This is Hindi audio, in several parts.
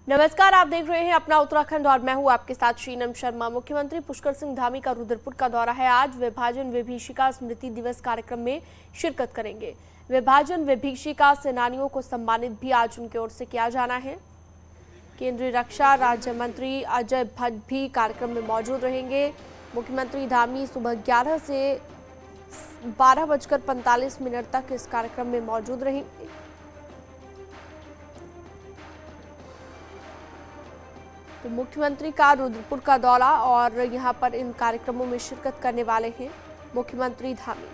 नमस्कार, आप देख रहे हैं अपना उत्तराखंड और मैं हूं आपके साथ शीनम शर्मा। मुख्यमंत्री पुष्कर सिंह धामी का रुद्रपुर का दौरा है। आज विभाजन विभीषिका स्मृति दिवस कार्यक्रम में शिरकत करेंगे। विभाजन विभीषिका सेनानियों को सम्मानित भी आज उनकी ओर से किया जाना है। केंद्रीय रक्षा राज्य मंत्री अजय भट्ट भी कार्यक्रम में मौजूद रहेंगे। मुख्यमंत्री धामी सुबह 11 से 12:45 तक इस कार्यक्रम में मौजूद रहेंगे। तो मुख्यमंत्री का रुद्रपुर का दौरा और यहां पर इन कार्यक्रमों में शिरकत करने वाले हैं मुख्यमंत्री धामी।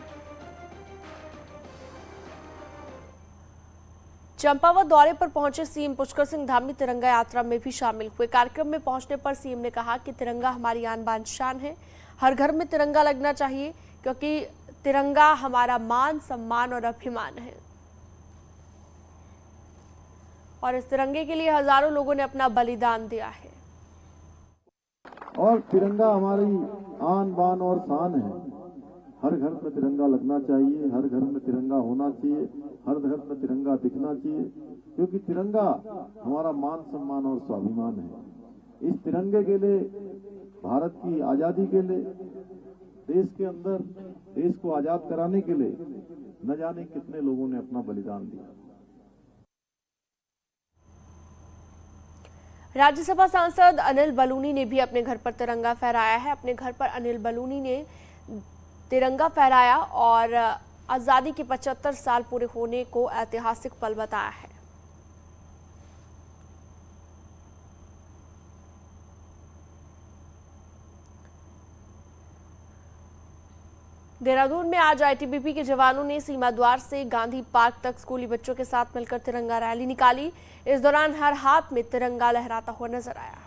चंपावत दौरे पर पहुंचे सीएम पुष्कर सिंह धामी तिरंगा यात्रा में भी शामिल हुए। कार्यक्रम में पहुंचने पर सीएम ने कहा कि तिरंगा हमारी आन बान शान है। हर घर में तिरंगा लगना चाहिए क्योंकि तिरंगा हमारा मान, सम्मान और अभिमान है। और इस तिरंगे के लिए हजारों लोगों ने अपना बलिदान दिया है। और तिरंगा हमारी आन बान और शान है। हर घर में तिरंगा लगना चाहिए, हर घर में तिरंगा होना चाहिए, हर घर में तिरंगा दिखना चाहिए, क्योंकि तिरंगा हमारा मान, सम्मान और स्वाभिमान है। इस तिरंगे के लिए, भारत की आजादी के लिए, देश के अंदर देश को आजाद कराने के लिए न जाने कितने लोगों ने अपना बलिदान दिया। राज्यसभा सांसद अनिल बलूनी ने भी अपने घर पर तिरंगा फहराया है। अपने घर पर अनिल बलूनी ने तिरंगा फहराया और आजादी के 75 साल पूरे होने को ऐतिहासिक पल बताया है। देहरादून में आज आईटीबीपी के जवानों ने सीमा द्वार से गांधी पार्क तक स्कूली बच्चों के साथ मिलकर तिरंगा रैली निकाली। इस दौरान हर हाथ में तिरंगा लहराता हुआ नजर आया।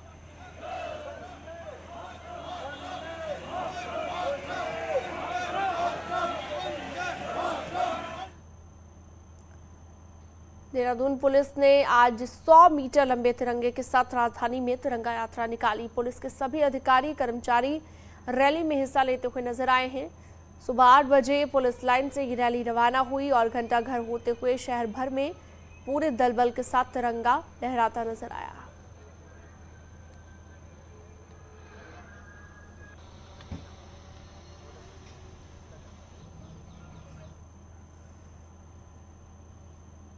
देहरादून पुलिस ने आज 100 मीटर लंबे तिरंगे के साथ राजधानी में तिरंगा यात्रा निकाली। पुलिस के सभी अधिकारी कर्मचारी रैली में हिस्सा लेते हुए नजर आए हैं। सुबह 8 बजे पुलिस लाइन से ये रैली रवाना हुई और घंटा घर होते हुए शहर भर में पूरे दल बल के साथ तिरंगा लहराता नजर आया।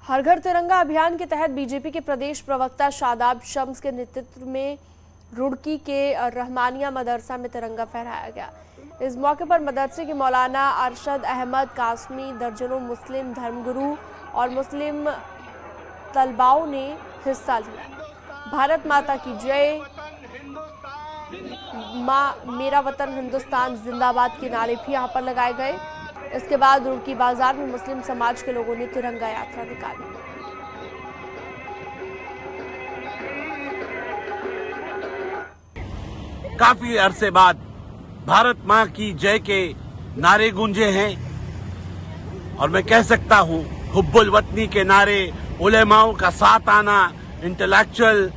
हर घर तिरंगा अभियान के तहत बीजेपी के प्रदेश प्रवक्ता शादाब शम्स के नेतृत्व में रुड़की के रहमानिया मदरसा में तिरंगा फहराया गया। इस मौके पर मदरसे के मौलाना अरशद अहमद कासमी, दर्जनों मुस्लिम धर्मगुरु और मुस्लिम तलबाओं ने हिस्सा लिया। भारत माता की जय, माँ मेरा वतन हिंदुस्तान जिंदाबाद के नारे भी यहाँ पर लगाए गए। इसके बाद रुड़की बाजार में मुस्लिम समाज के लोगों ने तिरंगा यात्रा निकाली। काफी अरसे बाद भारत माँ की जय के नारे गूंजे हैं और मैं कह सकता हूँ हुब्बुल वतनी के नारे, उलेमाओं का साथ आना, इंटेलेक्चुअल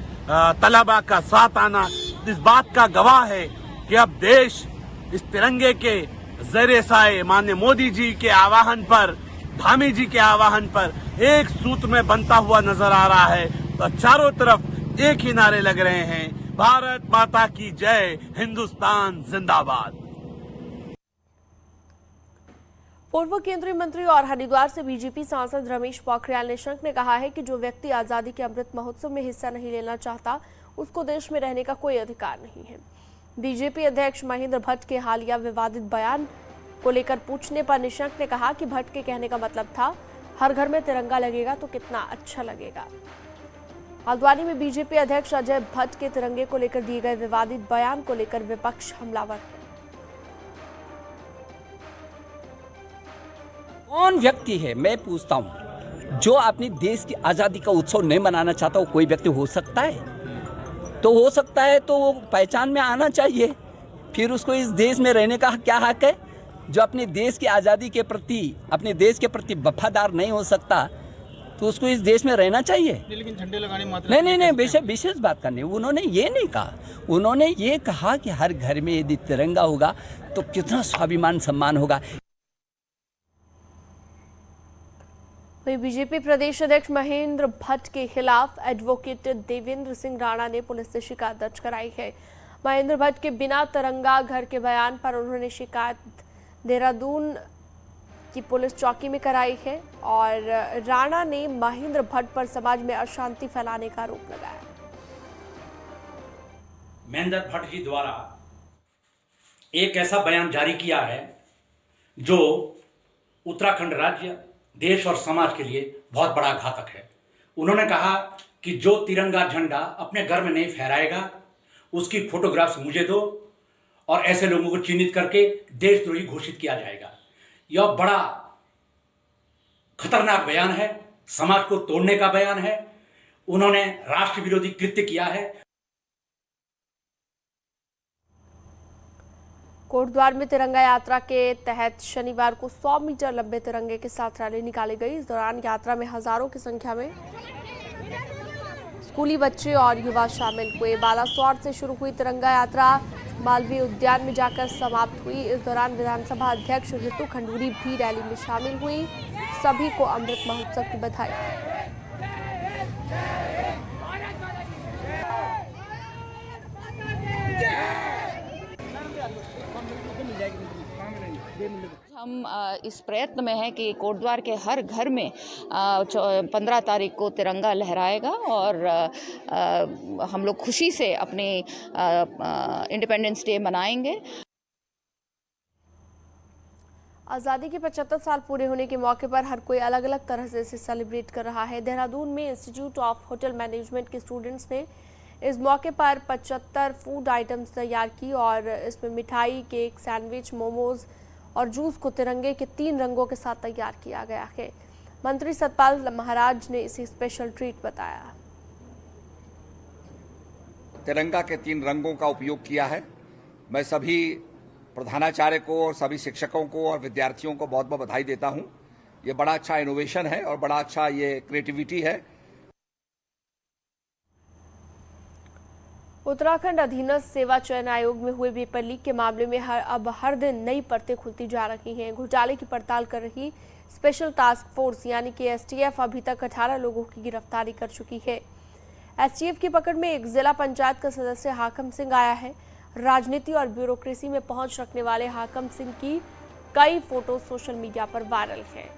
तलबा का साथ आना इस बात का गवाह है कि अब देश इस तिरंगे के ज़रिए साए माननीय मोदी जी के आह्वान पर, धामी जी के आह्वान पर एक सूत्र में बनता हुआ नजर आ रहा है। तो चारों तरफ एक ही नारे लग रहे हैं, भारत माता की जय, हिंदुस्तान जिंदाबाद। पूर्व केंद्रीय मंत्री और हरिद्वार से बीजेपी सांसद रमेश पोखरियाल निशंक ने कहा है कि जो व्यक्ति आजादी के अमृत महोत्सव में हिस्सा नहीं लेना चाहता, उसको देश में रहने का कोई अधिकार नहीं है। बीजेपी अध्यक्ष महेंद्र भट्ट के हालिया विवादित बयान को लेकर पूछने पर निशंक ने कहा कि भट्ट के कहने का मतलब था हर घर में तिरंगा लगेगा तो कितना अच्छा लगेगा। हल्द्वानी में बीजेपी अध्यक्ष अजय भट्ट के तिरंगे को लेकर दिए गए विवादित बयान को लेकर विपक्ष हमलावर है। कौन व्यक्ति है, मैं पूछता हूं, जो अपनी देश की आजादी का उत्सव नहीं मनाना चाहता? वो कोई व्यक्ति हो सकता है? तो हो सकता है तो वो पहचान में आना चाहिए। फिर उसको इस देश में रहने का क्या हक है? जो अपने देश की आज़ादी के प्रति, अपने देश के प्रति वफादार नहीं हो सकता, तो उसको इस देश में रहना चाहिए। लेकिन झंडे लगाने मात्र नहीं, विशेष बात करनी। उन्होंने ये नहीं कहा, उन्होंने ये कहा कि हर घर में यदि तिरंगा होगा तो कितना स्वाभिमान सम्मान होगा। वहीं बीजेपी प्रदेश अध्यक्ष महेंद्र भट्ट के खिलाफ एडवोकेट देवेंद्र सिंह राणा ने पुलिस से शिकायत दर्ज कराई है। महेंद्र भट्ट के बिना तिरंगा घर के बयान पर उन्होंने शिकायत देहरादून की पुलिस चौकी में कराई है और राणा ने महेंद्र भट्ट पर समाज में अशांति फैलाने का आरोप लगाया। महेंद्र भट्ट जी द्वारा एक ऐसा बयान जारी किया है जो उत्तराखंड राज्य, देश और समाज के लिए बहुत बड़ा घातक है। उन्होंने कहा कि जो तिरंगा झंडा अपने घर में नहीं फहराएगा उसकी फोटोग्राफ्स मुझे दो और ऐसे लोगों को चिन्हित करके देशद्रोही घोषित किया जाएगा। यह बड़ा खतरनाक बयान है, समाज को तोड़ने का बयान है। उन्होंने राष्ट्र विरोधी कृत्य किया है। कोटद्वार में तिरंगा यात्रा के तहत शनिवार को 100 मीटर लंबे तिरंगे के साथ रैली निकाली गई। इस दौरान यात्रा में हजारों की संख्या में स्कूली बच्चे और युवा शामिल हुए। बालासोर से शुरू हुई तिरंगा यात्रा मालवीय उद्यान में जाकर समाप्त हुई। इस दौरान विधानसभा अध्यक्ष ऋतु खंडूरी भी रैली में शामिल हुई। सभी को अमृत महोत्सव की बधाई। हम इस प्रयत्न में हैं कि कोटद्वार के हर घर में 15 तारीख को तिरंगा लहराएगा और हम लोग खुशी से अपने इंडिपेंडेंस डे मनाएंगे। आज़ादी के 75 साल पूरे होने के मौके पर हर कोई अलग अलग तरह से इसे सेलिब्रेट कर रहा है। देहरादून में इंस्टीट्यूट ऑफ होटल मैनेजमेंट के स्टूडेंट्स ने इस मौके पर 75 फूड आइटम्स तैयार की और इसमें मिठाई, केक, सैंडविच, मोमोज और जूस को तिरंगे के 3 रंगों के साथ तैयार किया गया है। मंत्री सतपाल महाराज ने इसे स्पेशल ट्रीट बताया। तिरंगा के 3 रंगों का उपयोग किया है। मैं सभी प्रधानाचार्य को और सभी शिक्षकों को और विद्यार्थियों को बहुत बहुत बधाई देता हूं। ये बड़ा अच्छा इनोवेशन है और बड़ा अच्छा ये क्रिएटिविटी है। उत्तराखंड अधीनस्थ सेवा चयन आयोग में हुए पेपर लीक के मामले में अब हर दिन नई परतें खुलती जा रही हैं। घोटाले की पड़ताल कर रही स्पेशल टास्क फोर्स यानी कि एसटीएफ अभी तक 18 लोगों की गिरफ्तारी कर चुकी है। एसटीएफ की पकड़ में एक जिला पंचायत का सदस्य हाकम सिंह आया है। राजनीति और ब्यूरोक्रेसी में पहुंच रखने वाले हाकम सिंह की कई फोटो सोशल मीडिया पर वायरल है।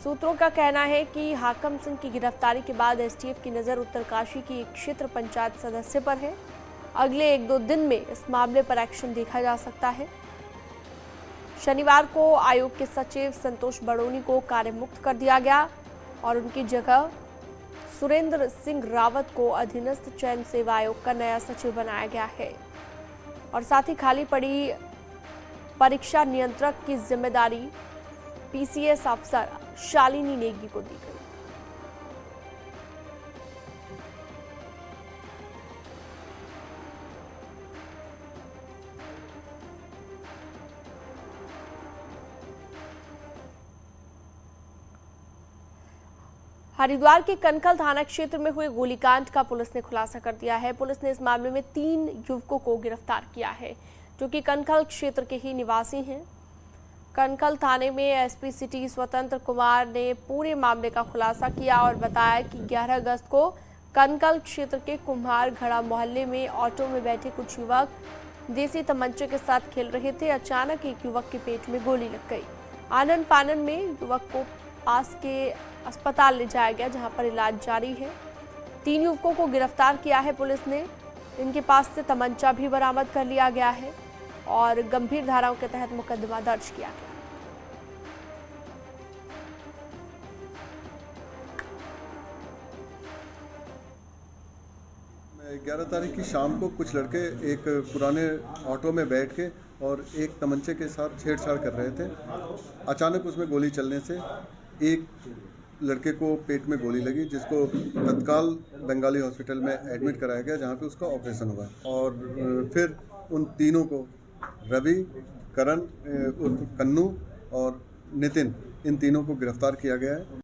सूत्रों का कहना है कि हाकम सिंह की गिरफ्तारी के बाद एसटीएफ की नजर उत्तरकाशी की एक क्षेत्र पंचायत सदस्य पर है। अगले 1-2 दिन में इस मामले पर एक्शन देखा जा सकता है। शनिवार को आयोग के सचिव संतोष बड़ोनी को कार्य मुक्त कर दिया गया और उनकी जगह सुरेंद्र सिंह रावत को अधीनस्थ चयन सेवा आयोग का नया सचिव बनाया गया है और साथ ही खाली पड़ी परीक्षा नियंत्रक की जिम्मेदारी पीसीएस अफसर शालिनी नेगी को दी गई। हरिद्वार के कनकल थाना क्षेत्र में हुए गोलीकांड का पुलिस ने खुलासा कर दिया है। पुलिस ने इस मामले में 3 युवकों को गिरफ्तार किया है जो कि कनकल क्षेत्र के ही निवासी हैं। कनकल थाने में एसपी सिटी स्वतंत्र कुमार ने पूरे मामले का खुलासा किया और बताया कि 11 अगस्त को कनकल क्षेत्र के कुम्हार घड़ा मोहल्ले में ऑटो में बैठे कुछ युवक देसी तमंचे के साथ खेल रहे थे। अचानक एक युवक के पेट में गोली लग गई। आनन फानन में युवक को पास के अस्पताल ले जाया गया जहां पर इलाज जारी है। 3 युवकों को गिरफ्तार किया है पुलिस ने। इनके पास से तमंचा भी बरामद कर लिया गया है और गंभीर धाराओं के तहत मुकदमा दर्ज किया गया। मैं 11 तारीख की शाम को कुछ लड़के एक पुराने ऑटो में बैठ के और एक तमंचे के साथ छेड़छाड़ कर रहे थे। अचानक उसमें गोली चलने से एक लड़के को पेट में गोली लगी जिसको तत्काल बंगाली हॉस्पिटल में एडमिट कराया गया जहां पे उसका ऑपरेशन हुआ और फिर उन तीनों को रवि, करण, कन्नू और नितिन, इन तीनों को गिरफ्तार किया गया है।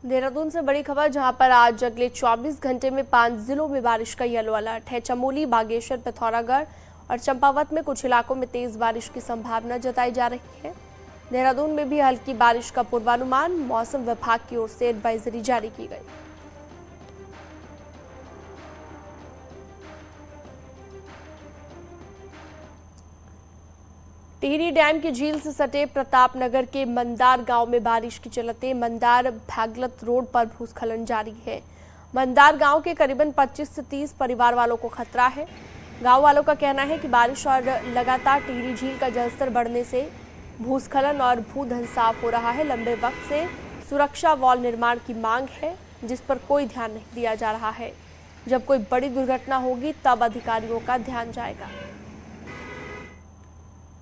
देहरादून से बड़ी खबर जहां पर आज अगले 24 घंटे में 5 जिलों में बारिश का येलो अलर्ट है। चमोली, बागेश्वर, पिथौरागढ़ और चंपावत में कुछ इलाकों में तेज बारिश की संभावना जताई जा रही है। देहरादून में भी हल्की बारिश का पूर्वानुमान, मौसम विभाग की ओर से एडवाइजरी जारी की गई। टिहरी डैम की झील से सटे प्रतापनगर के मंदार गांव में बारिश के चलते मंदार भागलत रोड पर भूस्खलन जारी है। मंदार गांव के करीबन 25 से 30 परिवार वालों को खतरा है। गांव वालों का कहना है कि बारिश और लगातार टिहरी झील का जलस्तर बढ़ने से भूस्खलन और भूधंसाव हो रहा है। लंबे वक्त से सुरक्षा वॉल निर्माण की मांग है, जिस पर कोई ध्यान नहीं दिया जा रहा है। जब कोई बड़ी दुर्घटना होगी तब अधिकारियों का ध्यान जाएगा।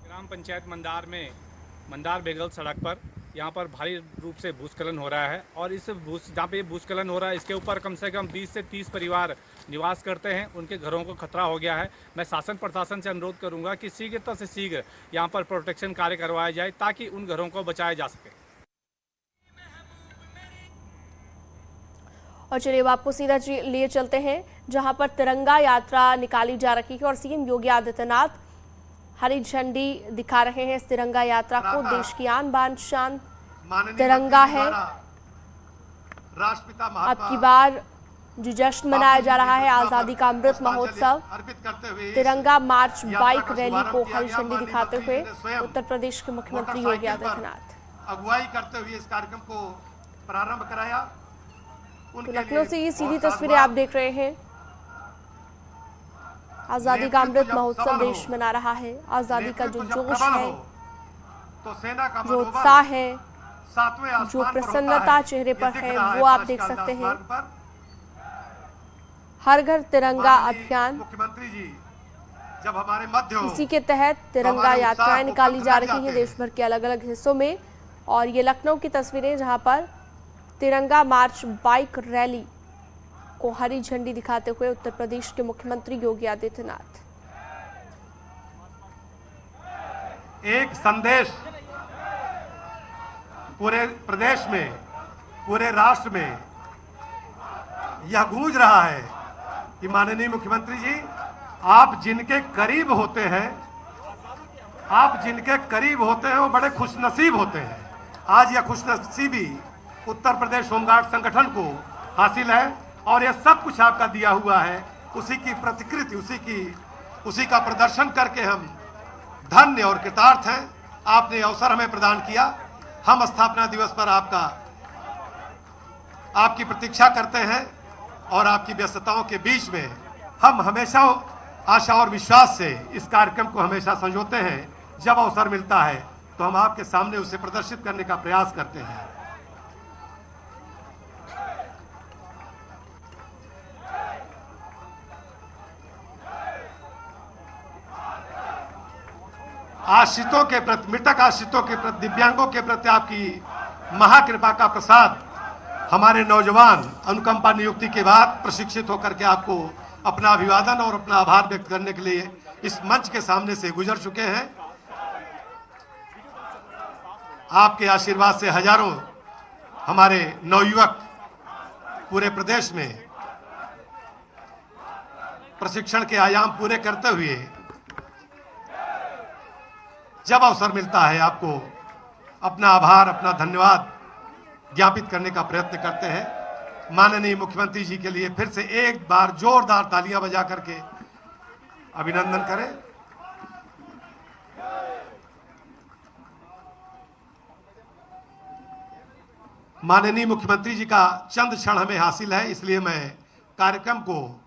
ग्राम पंचायत मंदार में मंदार बेगल सड़क पर यहाँ पर भारी रूप से भूस्खलन हो रहा है और इस जहाँ पे भूस्खलन हो रहा है इसके ऊपर कम से कम 20 से 30 परिवार निवास करते हैं। उनके घरों को खतरा हो गया है। मैं शासन प्रशासन से अनुरोध करूंगा कि शीघ्रता से शीघ्र यहाँ पर प्रोटेक्शन कार्य करवाया जाए ताकि उन घरों को बचाया जा सके। और चलिए अब आपको सीधा लिए चलते हैं जहां पर तिरंगा यात्रा निकाली जा रही है और सीएम योगी आदित्यनाथ हरी झंडी दिखा रहे हैं इस तिरंगा यात्रा को। देश की आन बान शान तिरंगा है। अब की बार जो जश्न मनाया जा रहा है आजादी का अमृत महोत्सव, तिरंगा मार्च बाइक रैली को हरी झंडी दिखाते हुए उत्तर प्रदेश के मुख्यमंत्री योगी आदित्यनाथ अगुवाई करते हुए इस कार्यक्रम को प्रारंभ कराया। लखनऊ से ये सीधी तस्वीरें आप देख रहे हैं। आजादी का अमृत महोत्सव देश मना रहा है। आजादी का जो जोश है, जो उत्साह है, जो प्रसन्नता चेहरे पर है, वो आप देख सकते हैं। हर घर तिरंगा अभियान, मुख्यमंत्री जी जब हमारे मध्य इसी के तहत तिरंगा यात्राएं निकाली जा रही हैं देश भर के अलग अलग हिस्सों में। और ये लखनऊ की तस्वीरें जहां पर तिरंगा मार्च बाइक रैली को हरी झंडी दिखाते हुए उत्तर प्रदेश के मुख्यमंत्री योगी आदित्यनाथ। एक संदेश पूरे प्रदेश में, पूरे राष्ट्र में यह गूंज रहा है कि माननीय मुख्यमंत्री जी, आप जिनके करीब होते हैं, आप जिनके करीब होते हैं वो बड़े खुशनसीब होते हैं। आज यह खुशनसीबी उत्तर प्रदेश होमगार्ड संगठन को हासिल है और यह सब कुछ आपका दिया हुआ है। उसी की प्रतिकृति, उसी का प्रदर्शन करके हम धन्य और कृतार्थ हैं। आपने अवसर हमें प्रदान किया। हम स्थापना दिवस पर आपकी प्रतीक्षा करते हैं और आपकी व्यस्तताओं के बीच में हम हमेशा आशा और विश्वास से इस कार्यक्रम को हमेशा संजोते हैं। जब अवसर मिलता है तो हम आपके सामने उसे प्रदर्शित करने का प्रयास करते हैं। आश्रितों के प्रति, मृतक आश्रितों के प्रति, दिव्यांगों के प्रति आपकी महाकृपा का प्रसाद हमारे नौजवान अनुकंपा नियुक्ति के बाद प्रशिक्षित होकर के आपको अपना अभिवादन और अपना आभार व्यक्त करने के लिए इस मंच के सामने से गुजर चुके हैं। आपके आशीर्वाद से हजारों हमारे नवयुवक पूरे प्रदेश में प्रशिक्षण के आयाम पूरे करते हुए जब अवसर मिलता है आपको अपना आभार, अपना धन्यवाद ज्ञापित करने का प्रयत्न करते हैं। माननीय मुख्यमंत्री जी के लिए फिर से एक बार जोरदार तालियां बजा करके अभिनंदन करें। माननीय मुख्यमंत्री जी का चंद क्षण हमें हासिल है, इसलिए मैं कार्यक्रम को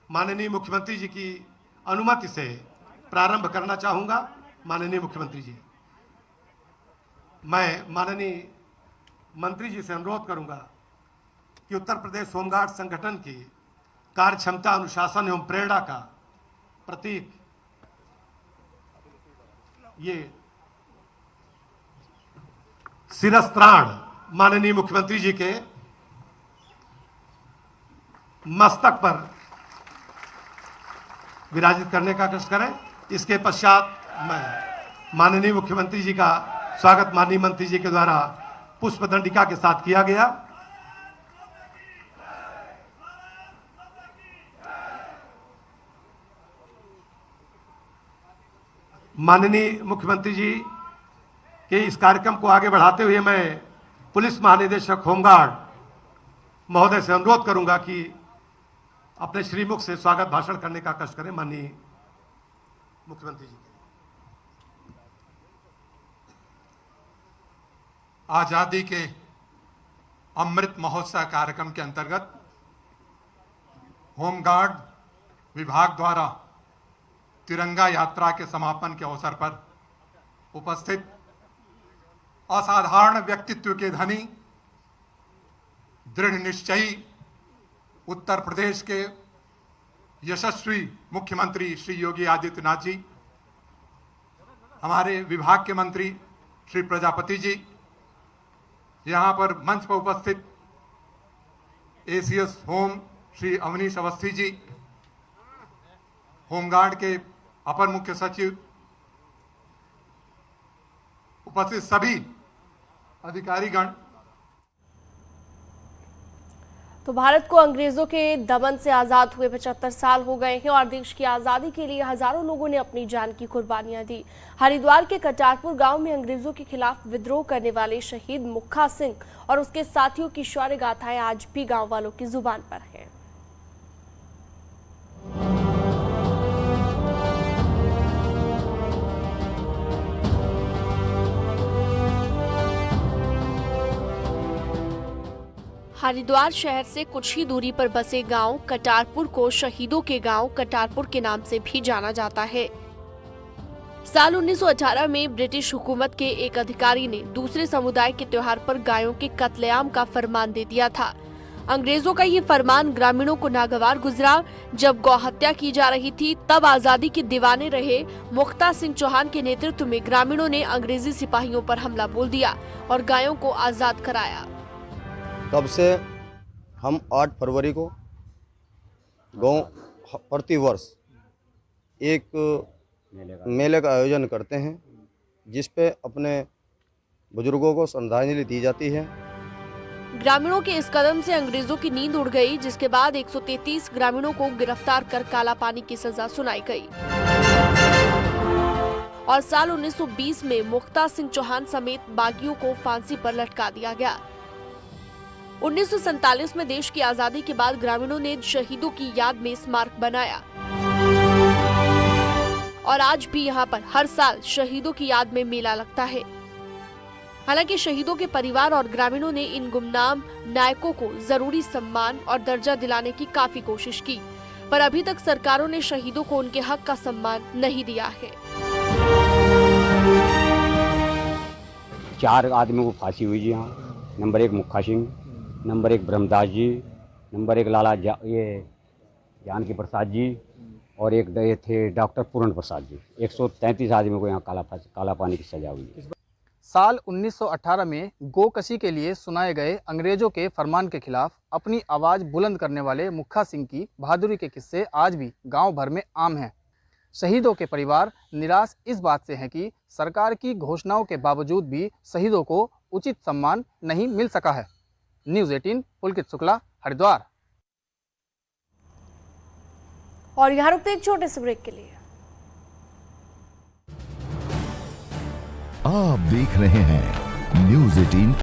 माननीय मुख्यमंत्री जी की अनुमति से प्रारंभ करना चाहूंगा। माननीय मुख्यमंत्री जी, मैं माननीय मंत्री जी से अनुरोध करूंगा कि उत्तर प्रदेश होमगार्ड संगठन की कार्य क्षमता, अनुशासन एवं प्रेरणा का प्रतीक ये शिरस्त्राण माननीय मुख्यमंत्री जी के मस्तक पर विराजित करने का कष्ट करें। इसके पश्चात मैं माननीय मुख्यमंत्री जी का स्वागत माननीय मंत्री जी के द्वारा पुष्प दंडिका के साथ किया गया। माननीय मुख्यमंत्री जी कि इस कार्यक्रम को आगे बढ़ाते हुए मैं पुलिस महानिदेशक होमगार्ड महोदय से अनुरोध करूंगा कि अपने श्रीमुख से स्वागत भाषण करने का कष्ट करें। माननीय मुख्यमंत्री जी, आजादी के अमृत महोत्सव कार्यक्रम के अंतर्गत होमगार्ड विभाग द्वारा तिरंगा यात्रा के समापन के अवसर पर उपस्थित असाधारण व्यक्तित्व के धनी, दृढ़ निश्चयी उत्तर प्रदेश के यशस्वी मुख्यमंत्री श्री योगी आदित्यनाथ जी, हमारे विभाग के मंत्री श्री प्रजापति जी, यहाँ पर मंच पर उपस्थित ACS home Shri Awanish Awasthi ji, home guard के अपर मुख्य सचिव, उपस्थित सभी अधिकारीगण। तो भारत को अंग्रेजों के दमन से आजाद हुए 75 साल हो गए हैं और देश की आजादी के लिए हजारों लोगों ने अपनी जान की कुर्बानियां दी। हरिद्वार के कटारपुर गांव में अंग्रेजों के खिलाफ विद्रोह करने वाले शहीद मुक्खा सिंह और उसके साथियों की शौर्य गाथाएं आज भी गांव वालों की जुबान पर हैं। हरिद्वार शहर से कुछ ही दूरी पर बसे गांव कटारपुर को शहीदों के गांव कटारपुर के नाम से भी जाना जाता है। साल 1918 में ब्रिटिश हुकूमत के एक अधिकारी ने दूसरे समुदाय के त्योहार पर गायों के कत्लेआम का फरमान दे दिया था। अंग्रेजों का ये फरमान ग्रामीणों को नागवार गुजरा। जब गौ हत्या की जा रही थी तब आजादी के दीवाने रहे मुक्ता सिंह चौहान के नेतृत्व में ग्रामीणों ने अंग्रेजी सिपाहियों पर हमला बोल दिया और गायों को आजाद कराया। तब से हम 8 फरवरी को गांव प्रतिवर्ष एक मेले का आयोजन करते हैं, जिस पे अपने बुजुर्गों को श्रद्धांजलि दी जाती है। ग्रामीणों के इस कदम से अंग्रेजों की नींद उड़ गई, जिसके बाद 133 ग्रामीणों को गिरफ्तार कर काला पानी की सजा सुनाई गई और साल 1920 में मुक्ता सिंह चौहान समेत बागियों को फांसी पर लटका दिया गया। 1947 में देश की आजादी के बाद ग्रामीणों ने शहीदों की याद में स्मारक बनाया और आज भी यहाँ पर हर साल शहीदों की याद में मेला लगता है। हालांकि शहीदों के परिवार और ग्रामीणों ने इन गुमनाम नायकों को जरूरी सम्मान और दर्जा दिलाने की काफी कोशिश की, पर अभी तक सरकारों ने शहीदों को उनके हक का सम्मान नहीं दिया है। 4 आदमियों को फांसी हुई जी यहाँ। नंबर 1 मुक्खा सिंह, नंबर 1 ब्रह्मदास जी, नंबर 1 लाला जानकी प्रसाद जी और एक थे डॉक्टर पूर्ण प्रसाद जी। 133 आदमियों को यहाँ काला पानी की सजा हुई है। साल 1918 में गोकशी के लिए सुनाए गए अंग्रेजों के फरमान के खिलाफ अपनी आवाज़ बुलंद करने वाले मुक्खा सिंह की बहादुरी के किस्से आज भी गांव भर में आम हैं। शहीदों के परिवार निराश इस बात से हैं कि सरकार की घोषणाओं के बावजूद भी शहीदों को उचित सम्मान नहीं मिल सका है। न्यूज़ 18 पुलकित शुक्ला, हरिद्वार। और यहाँ रुकते एक छोटे से ब्रेक के लिए। आप देख रहे हैं न्यूज़ 18